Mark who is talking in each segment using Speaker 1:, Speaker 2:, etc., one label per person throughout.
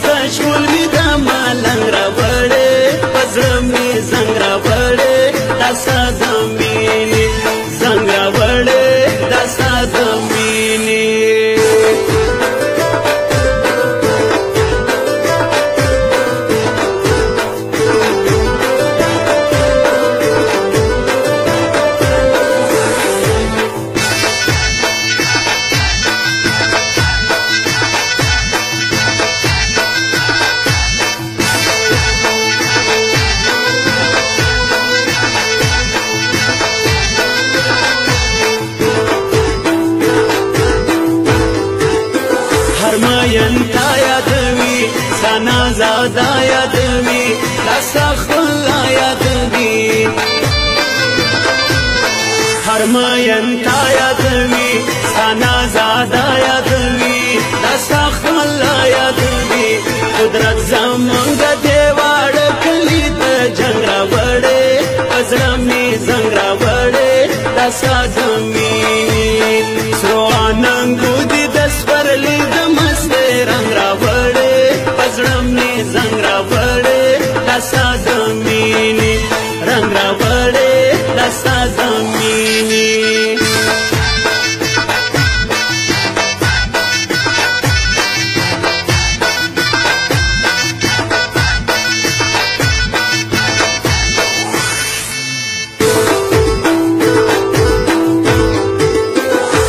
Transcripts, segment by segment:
Speaker 1: کشکول می د ملنګ راوړې پزړه می زنګ راوړې دا ساده مینې زنګ راوړې دا ساده مینې مین تا یادوي سنا زادا یادوي لاسا خلا یادوي هر مین تا یادوي سنا زادا یادوي لاسا خلا یادوي قدرت زمونږ دیواړ کلی ته جنګ راوړې پزړه می زنګ راوړې لاسا زمینې سرو اننګو دي د سپرلي د رنگ راوړې پزړه می زنګ راوړې دا ساده مینې رنگ راوړې دا ساده مینې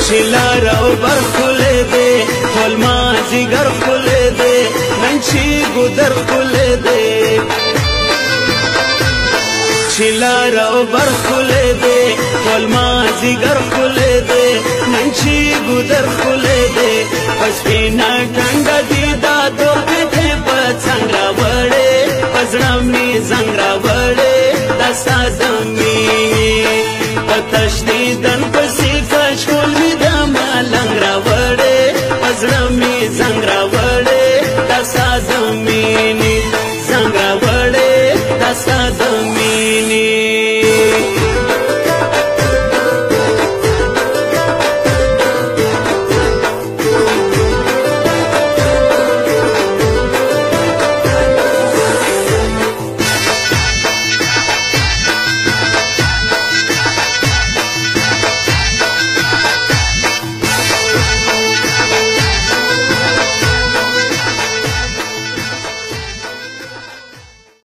Speaker 1: چې لار او بر ښکلې دی ټول مازدیګر ښکلې دی نن چې ګودر ښکلې دی چې لار او بر ښکلې دی ټول مازدیګر ښکلې دی نن چې ګودر ښکلې دی په سپین